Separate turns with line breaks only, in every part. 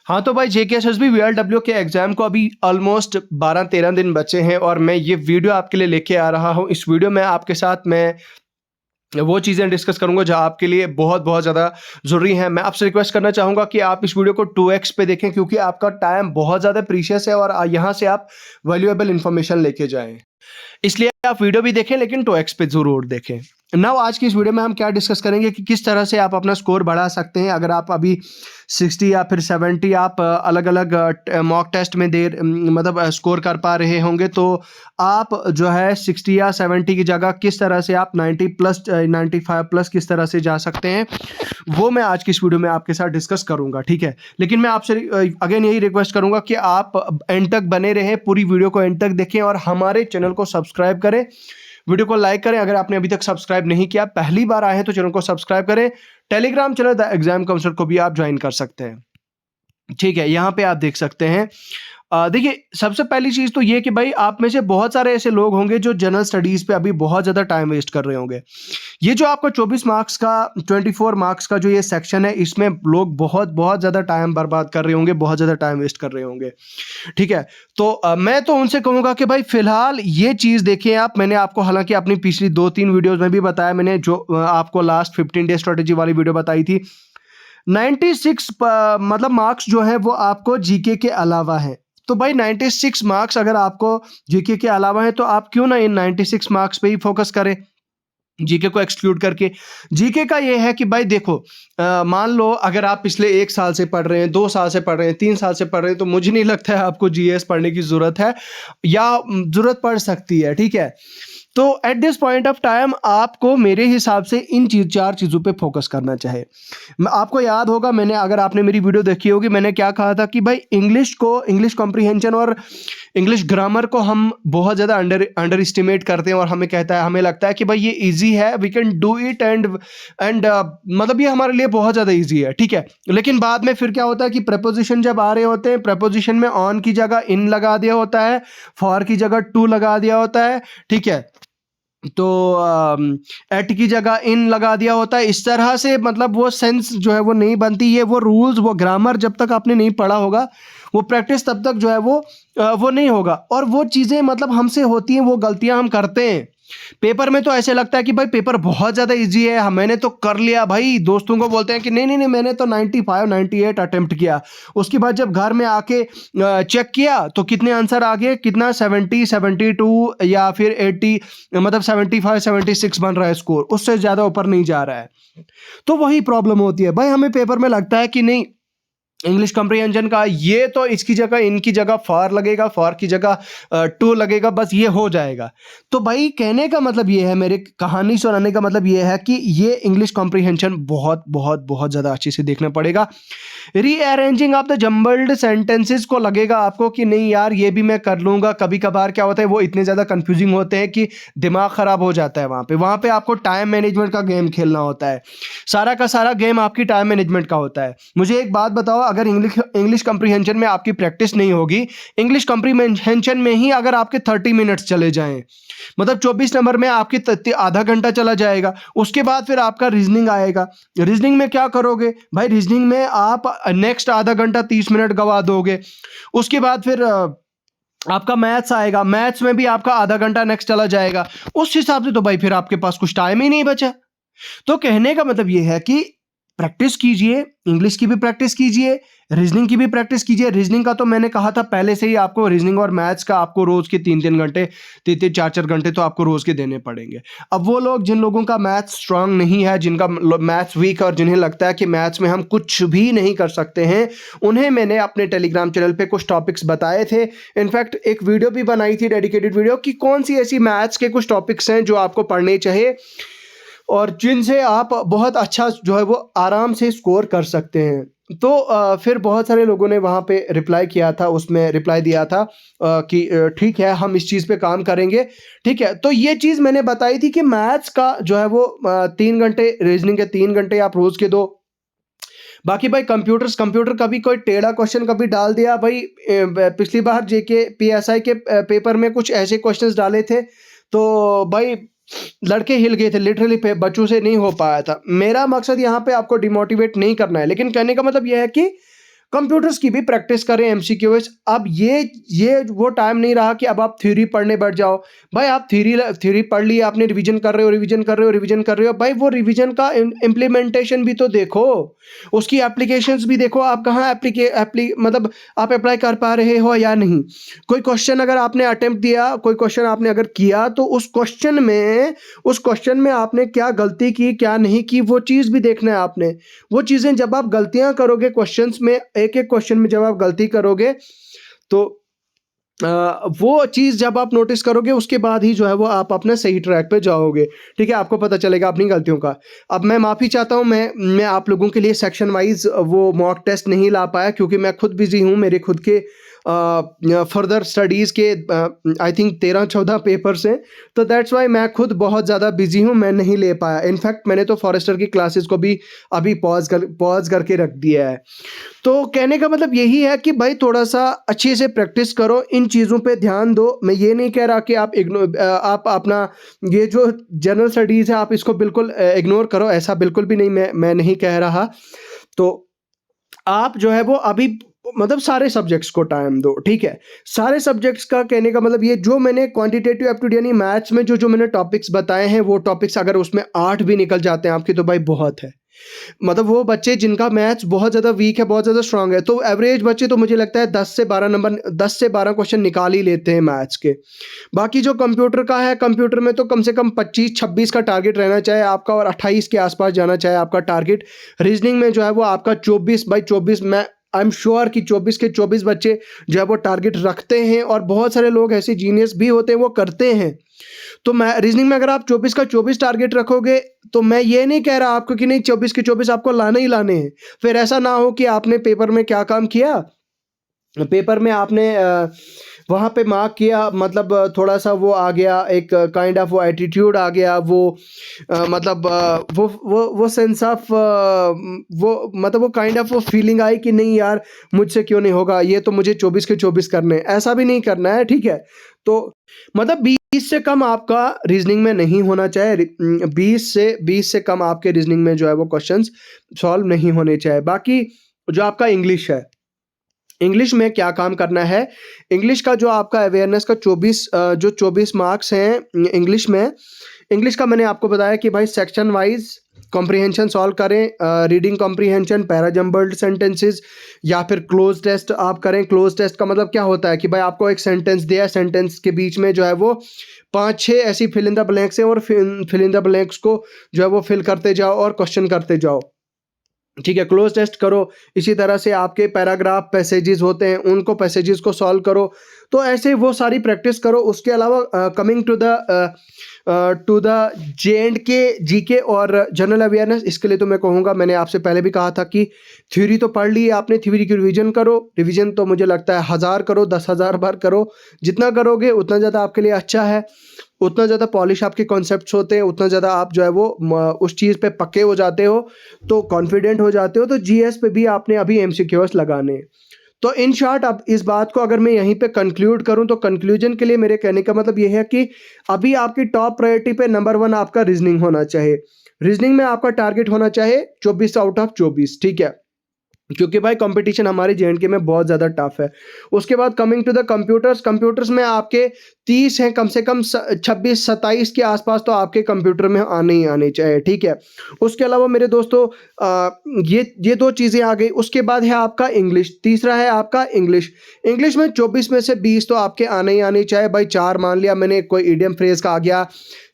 हाँ तो भाई जेकेएसएसबी वीएलडब्ल्यू के एग्जाम को अभी ऑलमोस्ट 12-13 दिन बचे हैं और मैं ये वीडियो आपके लिए लेके आ रहा हूँ। इस वीडियो में आपके साथ मैं वो चीज़ें डिस्कस करूंगा जो आपके लिए बहुत बहुत ज़्यादा ज़रूरी हैं। मैं आपसे रिक्वेस्ट करना चाहूँगा कि आप इस वीडियो को 2x पे देखें क्योंकि आपका टाइम बहुत ज़्यादा प्रीशियस है और यहाँ से आप वैल्यूएबल इंफॉर्मेशन लेके जाएं। इसलिए आप वीडियो भी देखें लेकिन 2x पे जरूर देखें। नाउ आज की इस वीडियो में हम क्या डिस्कस करेंगे कि किस तरह से आप अपना स्कोर बढ़ा सकते हैं। अगर आप अभी 60 या फिर 70 आप अलग अलग मॉक टेस्ट में मतलब स्कोर कर पा रहे होंगे तो आप जो है 60 या 70 की जगह किस तरह से आप 90 प्लस 95 प्लस किस तरह से जा सकते हैं, वो मैं आज की इस वीडियो में आपके साथ डिस्कस करूंगा। ठीक है, लेकिन मैं आपसे अगेन यही रिक्वेस्ट करूंगा कि आप एंड तक बने रहें, पूरी वीडियो को एंड तक देखें और हमारे चैनल को सब्सक्राइब करें, वीडियो को लाइक करें। अगर आपने अभी तक सब्सक्राइब नहीं किया, पहली बार आए हैं तो चैनल को सब्सक्राइब करें। Telegram channel the exam counsellor को भी आप ज्वाइन कर सकते हैं। ठीक है, यहाँ पे आप देख सकते हैं। देखिए सबसे पहली चीज़ तो ये कि भाई आप में से बहुत सारे ऐसे लोग होंगे जो जनरल स्टडीज़ पे अभी बहुत ज़्यादा टाइम वेस्ट कर रहे होंगे। ये जो आपका 24 मार्क्स का 24 मार्क्स का जो ये सेक्शन है, इसमें लोग बहुत बहुत ज़्यादा टाइम बर्बाद कर रहे होंगे, बहुत ज़्यादा टाइम वेस्ट कर रहे होंगे। ठीक है, तो मैं तो उनसे कहूँगा कि भाई फिलहाल ये चीज़ देखें आप। मैंने आपको हालांकि अपनी पिछली 2-3 वीडियोज़ में भी बताया, मैंने जो आपको लास्ट 15 डे स्ट्रेटेजी वाली वीडियो बताई थी। 96 मतलब मार्क्स जो है वो आपको जीके के अलावा है। तो भाई 96 मार्क्स अगर आपको जीके के अलावा है तो आप क्यों ना इन 96 मार्क्स पे ही फोकस करें, जीके को एक्सक्लूड करके। जीके का ये है कि भाई देखो, मान लो अगर आप पिछले 1 साल से पढ़ रहे हैं, 2 साल से पढ़ रहे हैं, 3 साल से पढ़ रहे हैं, तो मुझे नहीं लगता है आपको जीएस पढ़ने की ज़रूरत है या ज़रूरत पड़ सकती है। ठीक है, तो at this point of time आपको मेरे हिसाब से इन 4 चीज़ों पे फोकस करना चाहिए। आपको याद होगा, मैंने अगर आपने मेरी वीडियो देखी होगी, मैंने क्या कहा था कि भाई इंग्लिश कॉम्प्रीहेंशन और इंग्लिश ग्रामर को हम बहुत ज़्यादा अंडर एस्टिमेट करते हैं और हमें लगता है कि भाई ये इजी है, we can do it and मतलब ये हमारे लिए बहुत ज़्यादा इजी है। ठीक है, लेकिन बाद में फिर क्या होता है कि प्रपोजिशन जब आ रहे होते हैं, प्रपोजिशन में ऑन की जगह इन लगा दिया होता है, फॉर की जगह टू लगा दिया होता है। ठीक है, तो एट की जगह इन लगा दिया होता है। इस तरह से मतलब वो सेंस जो है वो नहीं बनती। ये वो रूल्स, वो ग्रामर जब तक आपने नहीं पढ़ा होगा, वो प्रैक्टिस तब तक जो है वो नहीं होगा और वो चीज़ें मतलब हमसे होती हैं, वो गलतियां हम करते हैं। पेपर में तो ऐसे लगता है कि भाई पेपर बहुत ज़्यादा इजी है, मैंने तो कर लिया। भाई दोस्तों को बोलते हैं कि नहीं नहीं नहीं, मैंने तो 95 98 अटेम्प्ट किया। उसके बाद जब घर में आके चेक किया तो कितने आंसर आ गए, कितना 70 72 या फिर 80, मतलब 75 76 बन रहा है स्कोर, उससे ज़्यादा ऊपर नहीं जा रहा है। तो वही प्रॉब्लम होती है भाई, हमें पेपर में लगता है कि नहीं इंग्लिश कॉम्प्रिहेंशन का ये तो इसकी जगह इनकी जगह फॉर लगेगा, फॉर की जगह टू लगेगा, बस ये हो जाएगा। तो भाई कहने का मतलब ये है, मेरे कहानी सुनाने का मतलब ये है कि ये इंग्लिश कॉम्प्रिहेंशन बहुत बहुत बहुत ज़्यादा अच्छे से देखना पड़ेगा। Rearranging of the jumbled sentences को लगेगा आपको कि नहीं यार ये भी मैं कर लूँगा। कभी कभार क्या होता है, वो इतने ज़्यादा कंफ्यूजिंग होते हैं कि दिमाग ख़राब हो जाता है। वहाँ पे आपको टाइम मैनेजमेंट का गेम खेलना होता है। सारा का सारा गेम आपकी टाइम मैनेजमेंट का होता है। मुझे एक बात बताओ, अगर इंग्लिश कम्प्रीहेंशन में आपकी प्रैक्टिस नहीं होगी, इंग्लिश कम्प्रीहेंशन में ही अगर आपके 30 मिनट्स चले जाएं, मतलब 24 नंबर में आपकी आधा घंटा चला जाएगा, उसके बाद फिर आपका रीजनिंग आएगा। रीजनिंग में क्या करोगे भाई, रीजनिंग में आप नेक्स्ट आधा घंटा 30 मिनट गवा दोगे। उसके बाद फिर आपका मैथ्स आएगा, मैथ्स में भी आपका आधा घंटा नेक्स्ट चला जाएगा। उस हिसाब से तो भाई फिर आपके पास कुछ टाइम ही नहीं बचा। तो कहने का मतलब ये है कि प्रैक्टिस कीजिए, इंग्लिश की भी प्रैक्टिस कीजिए, रीजनिंग की भी प्रैक्टिस कीजिए। रीजनिंग का तो मैंने कहा था पहले से ही, आपको रीजनिंग और मैथ्स का आपको रोज के 3-3 घंटे, 3-3 4-4 घंटे तो आपको रोज के देने पड़ेंगे। अब वो लोग जिन लोगों का मैथ्स स्ट्रांग नहीं है, जिनका मैथ्स वीक है और जिन्हें लगता है कि मैथ्स में हम कुछ भी नहीं कर सकते हैं, उन्हें मैंने अपने टेलीग्राम चैनल पे कुछ टॉपिक्स बताए थे। इनफैक्ट एक वीडियो भी बनाई थी, डेडिकेटेड वीडियो, कि कौन सी ऐसी मैथ्स के कुछ टॉपिक्स हैं जो आपको पढ़ने चाहिए और जिनसे आप बहुत अच्छा जो है वो आराम से स्कोर कर सकते हैं। तो फिर बहुत सारे लोगों ने वहाँ पे रिप्लाई किया था, उसमें रिप्लाई दिया था कि ठीक है हम इस चीज़ पे काम करेंगे। ठीक है, तो ये चीज़ मैंने बताई थी कि मैथ्स का जो है वो 3 घंटे, रीजनिंग के 3 घंटे आप रोज़ के दो। बाकी भाई कंप्यूटर कभी कोई टेढ़ा क्वेश्चन कभी डाल दिया भाई, पिछली बार जेके पीएसआई के पेपर में कुछ ऐसे क्वेश्चंस डाले थे तो भाई लड़के हिल गए थे लिटरली, बच्चों से नहीं हो पाया था। मेरा मकसद यहाँ पे आपको डिमोटिवेट नहीं करना है, लेकिन कहने का मतलब यह है कि कंप्यूटर्स की भी प्रैक्टिस करें एमसीक्यूज। अब ये वो टाइम नहीं रहा कि अब आप थ्योरी पढ़ने बैठ जाओ। भाई आप थ्योरी पढ़ ली, आपने रिवीजन कर रहे हो, रिवीजन कर रहे हो, रिवीजन कर रहे हो, भाई वो रिवीजन का इम्प्लीमेंटेशन भी तो देखो, उसकी एप्लीकेशंस भी देखो, आप कहाँ मतलब आप अप्लाई कर पा रहे हो या नहीं। कोई क्वेश्चन अगर आपने अटेम्प्ट दिया, कोई क्वेश्चन आपने अगर किया, तो उस क्वेश्चन में आपने क्या गलती की, क्या नहीं की, वो चीज़ भी देखना है आपने। वो चीज़ें जब आप गलतियां करोगे क्वेश्चंस में, एक एक क्वेश्चन में जब आप गलती करोगे, तो वो चीज़ जब आप नोटिस करोगे, उसके बाद ही जो है वो आप अपने सही ट्रैक पे जाओगे। ठीक है, आपको पता चलेगा अपनी गलतियों का। अब मैं माफ़ी चाहता हूँ, मैं आप लोगों के लिए सेक्शन वाइज वो मॉक टेस्ट नहीं ला पाया, क्योंकि मैं खुद बिजी हूँ, मेरे खुद के फर्दर स्टडीज़ के आई थिंक 13-14 पेपर्स हैं, तो दैट्स वाई मैं खुद बहुत ज़्यादा बिजी हूँ, मैं नहीं ले पाया। इनफैक्ट मैंने तो फॉरेस्टर की क्लासेस को भी अभी पॉज करके रख दिया है। तो कहने का मतलब यही है कि भाई थोड़ा सा अच्छे से प्रैक्टिस करो, इन चीज़ों पे ध्यान दो। मैं ये नहीं कह रहा कि आप अपना ये जो जनरल स्टडीज़ है आप इसको बिल्कुल इग्नोर करो, ऐसा बिल्कुल भी नहीं, मैं नहीं कह रहा। तो आप जो है वो अभी मतलब सारे सब्जेक्ट्स को टाइम दो, ठीक है। सारे सब्जेक्ट्स का कहने का मतलब ये, जो मैंने क्वांटिटेटिव एप्टीट्यूड यानी मैथ्स में जो मैंने टॉपिक्स बताए हैं, वो टॉपिक्स अगर उसमें 8 भी निकल जाते हैं आपके, तो भाई बहुत है। मतलब वो बच्चे जिनका मैथ्स बहुत ज़्यादा वीक है, बहुत ज़्यादा स्ट्रांग है, तो एवरेज बच्चे तो मुझे लगता है 10 से 12 क्वेश्चन निकाल ही लेते हैं मैथ्स के। बाकी जो कंप्यूटर का है, कंप्यूटर में तो कम से कम 25-26 का टारगेट रहना चाहिए आपका, और 28 के आसपास जाना चाहिए आपका टारगेट। रीजनिंग में जो है वो आपका 24/24, मैं आई एम श्योर कि 24 के 24 बच्चे जो है वो टारगेट रखते हैं, और बहुत सारे लोग ऐसे जीनियस भी होते हैं वो करते हैं। तो मैं रीजनिंग में अगर आप 24 का 24 टारगेट रखोगे, तो मैं ये नहीं कह रहा आपको कि नहीं 24 के 24 आपको लाने ही लाने हैं। फिर ऐसा ना हो कि आपने पेपर में क्या काम किया, पेपर में आपने वहाँ पे मार्क किया, मतलब थोड़ा सा वो आ गया, एक काइंड ऑफ वो एटीट्यूड आ गया, वो मतलब वो सेंस ऑफ वो मतलब वो काइंड ऑफ वो फीलिंग आई कि नहीं यार मुझसे क्यों नहीं होगा, ये तो मुझे 24 के 24 करने हैं। ऐसा भी नहीं करना है, ठीक है। तो मतलब 20 से कम आपका रीजनिंग में नहीं होना चाहिए, 20 से कम आपके रीजनिंग में जो है वो क्वेश्चंस सॉल्व नहीं होने चाहिए। बाकी जो आपका इंग्लिश है, इंग्लिश में क्या काम करना है, इंग्लिश का जो आपका अवेयरनेस का 24 मार्क्स हैं इंग्लिश में, इंग्लिश का मैंने आपको बताया कि भाई सेक्शन वाइज कॉम्प्रिहेंशन सॉल्व करें, रीडिंग कॉम्प्रिहेंशन, पैराजम्बल्ड सेंटेंसेस, या फिर क्लोज टेस्ट आप करें। क्लोज टेस्ट का मतलब क्या होता है कि भाई आपको एक सेंटेंस दिया है, सेंटेंस के बीच में जो है वो 5-6 ऐसी फिल इन द ब्लैंक्स हैं, और फिल इन द ब्लैंक्स को जो है वो फिल करते जाओ और क्वेश्चन करते जाओ, ठीक है। क्लोज टेस्ट करो। इसी तरह से आपके पैराग्राफ पैसेजेस होते हैं, उनको पैसेजेस को सॉल्व करो। तो ऐसे वो सारी प्रैक्टिस करो। उसके अलावा coming to the J&K GK और जनरल अवेयरनेस, इसके लिए तो मैं कहूँगा, मैंने आपसे पहले भी कहा था कि थ्योरी तो पढ़ ली है आपने, थ्योरी की रिवीजन करो। रिवीजन तो मुझे लगता है 1000 करो, 10,000 बार करो। जितना करोगे उतना ज़्यादा आपके लिए अच्छा है, उतना ज़्यादा पॉलिश आपके कॉन्सेप्ट्स होते हैं, उतना ज़्यादा आप जो है वो उस चीज़ पे पक्के हो जाते हो, तो कॉन्फिडेंट हो जाते हो। तो जीएस पे भी आपने अभी एमसीक्यूज लगाने हैं। तो इन शॉर्ट, अब इस बात को अगर मैं यहीं पे कंक्लूड करूं, तो कंक्लूजन के लिए मेरे कहने का मतलब ये है कि अभी आपकी टॉप प्रायोरिटी पे नंबर 1 आपका रीजनिंग होना चाहिए। रीजनिंग में आपका टारगेट होना चाहिए 24 आउट ऑफ 24, ठीक है, क्योंकि भाई कंपटीशन हमारे J&K में बहुत ज़्यादा टफ है। उसके बाद coming to the computers, computers में आपके 30 हैं, कम से कम 26-27 के आसपास तो आपके कंप्यूटर में आने ही आने चाहिए, ठीक है। उसके अलावा मेरे दोस्तों, ये 2 चीज़ें आ गई। उसके बाद है आपका इंग्लिश, तीसरा है आपका इंग्लिश। इंग्लिश में 24 में से 20 तो आपके आने ही आने चाहिए भाई। 4 मान लिया मैंने, कोई इडियम फ्रेज का आ गया,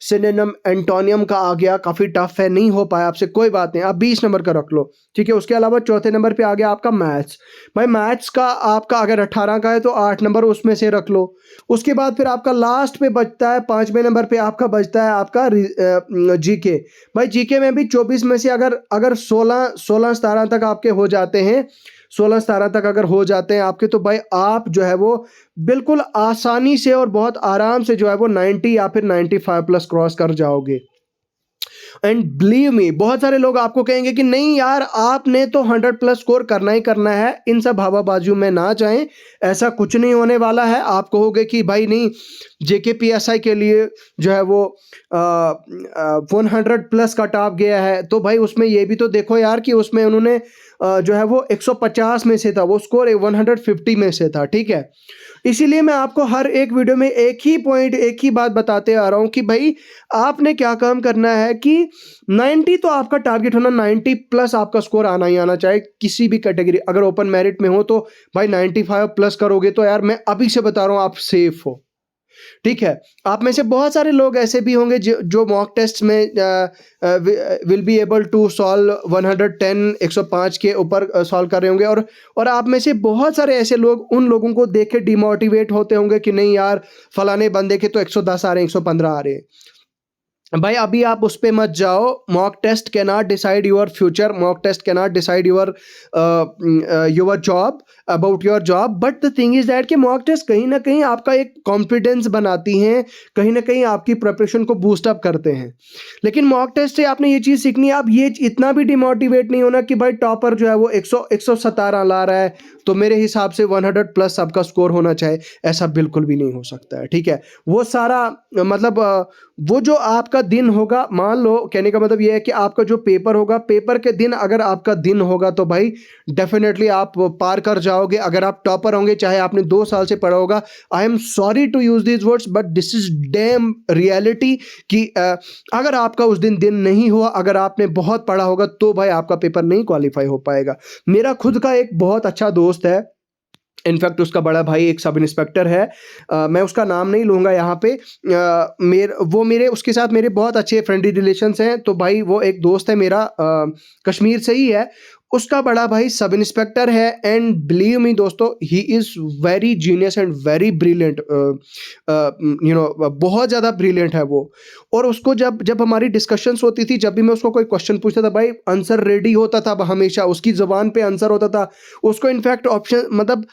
सिनोनिम एंटोनियम का आ गया, काफ़ी टफ है, नहीं हो पाया आपसे, कोई बात नहीं, आप 20 नंबर का रख लो, ठीक है। उसके अलावा चौथे नंबर पे आ गया आपका मैथ्स। भाई मैथ्स का आपका अगर 18 का है तो 8 नंबर उसमें से रख लो। उसके बाद फिर आपका लास्ट पे बचता है, 5वें नंबर पे आपका बचता है आपका जीके। भाई जीके में भी 24 में से अगर 16-17 तक आपके हो जाते हैं, 16-17 तक अगर हो जाते हैं आपके, तो भाई आप जो है वो बिल्कुल आसानी से और बहुत आराम से जो है वो 90 या फिर 95 प्लस क्रॉस कर जाओगे। एंड बिलीव मी, बहुत सारे लोग आपको कहेंगे कि नहीं यार आपने तो 100 प्लस स्कोर करना ही करना है। इन सब हवाबाजियों में ना जाएं, ऐसा कुछ नहीं होने वाला है। आप कहोगे कि भाई नहीं, JKPSI के लिए जो है वो 100 प्लस कट ऑफ गया है, तो भाई उसमें ये भी तो देखो यार कि उसमें उन्होंने जो है वो 150 में से था, वो स्कोर 150 में से था, ठीक है। इसीलिए मैं आपको हर एक वीडियो में एक ही पॉइंट, एक ही बात बताते आ रहा हूँ कि भाई आपने क्या काम करना है कि 90 तो आपका टारगेट होना, 90 प्लस आपका स्कोर आना ही आना चाहिए किसी भी कैटेगरी। अगर ओपन मेरिट में हो तो भाई 95 प्लस करोगे तो यार मैं अभी से बता रहा हूँ आप सेफ हो, ठीक है। आप में से बहुत सारे लोग ऐसे भी होंगे जो मॉक टेस्ट में will be able to solve 110 105 के ऊपर सॉल्व कर रहे होंगे, और आप में से बहुत सारे ऐसे लोग उन लोगों को देख के डिमोटिवेट होते होंगे कि नहीं यार फलाने बंदे के तो 110 आ रहे हैं, 115 आ रहे हैं। भाई अभी आप उस पे मत जाओ। Mock test can not decide your future, mock test can not decide your job, about your job. But the thing is that कि मॉक टेस्ट कहीं ना कहीं आपका एक कॉन्फिडेंस बनाती हैं, कहीं ना कहीं आपकी प्रिपरेशन को बूस्ट अप करते हैं। लेकिन मॉक टेस्ट से आपने ये चीज़ सीखनी है, आप ये इतना भी डिमोटिवेट नहीं होना कि भाई टॉपर जो है वो 117 ला रहा है तो मेरे हिसाब से 100 प्लस सबका स्कोर होना चाहिए, ऐसा बिल्कुल भी नहीं हो सकता है, ठीक है। वो सारा मतलब वो जो आपका दिन होगा, मान लो कहने का मतलब ये है कि आपका जो पेपर होगा, पेपर के दिन अगर आपका दिन होगा तो भाई डेफिनेटली आप पार कर जाओगे। अगर आप टॉपर होंगे, चाहे आपने 2 साल से पढ़ा होगा, I am sorry to use this words but this is damn reality कि अगर आपका उस दिन नहीं हुआ, अगर आपने बहुत पढ़ा होगा तो भाई आपका पेपर नहीं क्वालिफाई हो पाएगा। मेरा खुद का एक बहुत अच्छा दोस्त है, इनफैक्ट उसका बड़ा भाई एक सब इंस्पेक्टर है, मैं उसका नाम नहीं लूँगा यहाँ पे। मेरे उसके साथ मेरे बहुत अच्छे फ्रेंडली रिलेशंस हैं। तो भाई वो एक दोस्त है मेरा, कश्मीर से ही है, उसका बड़ा भाई सब इंस्पेक्टर है। एंड बिलीव मी दोस्तों, he is very genius and very brilliant, बहुत ज़्यादा ब्रिलियंट है वो। और उसको जब जब हमारी डिस्कशंस होती थी, जब भी मैं उसको कोई क्वेश्चन पूछता था, भाई आंसर रेडी होता था हमेशा, उसकी ज़बान पे आंसर होता था। उसको इनफैक्ट ऑप्शन मतलब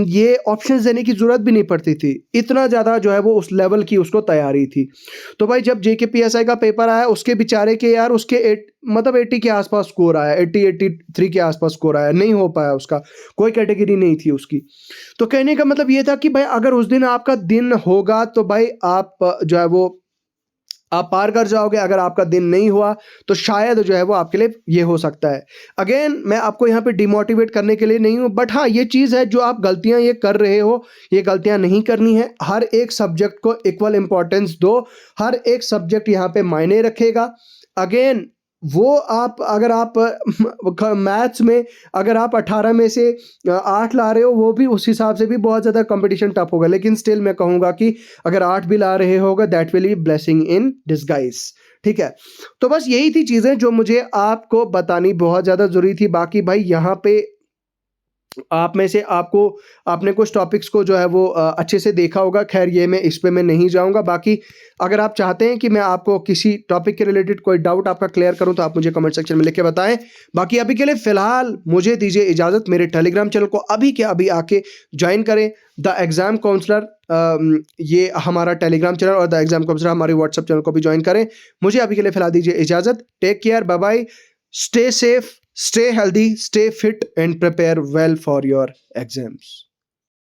ये ऑप्शंस देने की ज़रूरत भी नहीं पड़ती थी, इतना ज़्यादा जो है वो उस लेवल की उसको तैयारी थी। तो भाई जब JKPSI का पेपर आया, उसके बेचारे के यार उसके 80 के आसपास स्कोर आया, 83 के आसपास स्कोर आया, नहीं हो पाया उसका, कोई कैटेगरी नहीं थी उसकी। तो कहने का मतलब ये था कि भाई अगर उस दिन आपका दिन होगा तो भाई आप जो है वो आप पार कर जाओगे। अगर आपका दिन नहीं हुआ तो शायद जो है वो आपके लिए ये हो सकता है। अगेन मैं आपको यहाँ पे डिमोटिवेट करने के लिए नहीं हूँ, बट हाँ ये चीज़ है, जो आप गलतियाँ ये कर रहे हो, ये गलतियाँ नहीं करनी है। हर एक सब्जेक्ट को इक्वल इंपॉर्टेंस दो, हर एक सब्जेक्ट यहाँ पे मायने रखेगा। अगेन वो आप अगर आप मैथ्स में अगर आप 18 में से 8 ला रहे हो, वो भी उस हिसाब से भी बहुत ज़्यादा कंपटीशन टफ होगा। लेकिन स्टिल मैं कहूँगा कि अगर 8 भी ला रहे होगा, that will be blessing in disguise, ठीक है। तो बस यही थी चीज़ें जो मुझे आपको बतानी बहुत ज़्यादा ज़रूरी थी। बाकी भाई यहाँ पे आप में से आपने कुछ टॉपिक्स को जो है वो अच्छे से देखा होगा, खैर ये मैं इस पे मैं नहीं जाऊंगा। बाकी अगर आप चाहते हैं कि मैं आपको किसी टॉपिक के रिलेटेड कोई डाउट आपका क्लियर करूं तो आप मुझे कमेंट सेक्शन में लिख के बताएं। बाकी अभी के लिए फ़िलहाल मुझे दीजिए इजाज़त, मेरे टेलीग्राम चैनल को अभी के अभी आके ज्वाइन करें, द एग्ज़ाम काउंसलर, ये हमारा टेलीग्राम चैनल, और द एग्ज़ाम काउंसलर हमारे व्हाट्सएप चैनल को भी ज्वाइन करें। मुझे अभी के लिए फ़िलहाल दीजिए इजाज़त, take care, bye bye, stay safe, stay healthy, stay fit, and prepare well for your exams.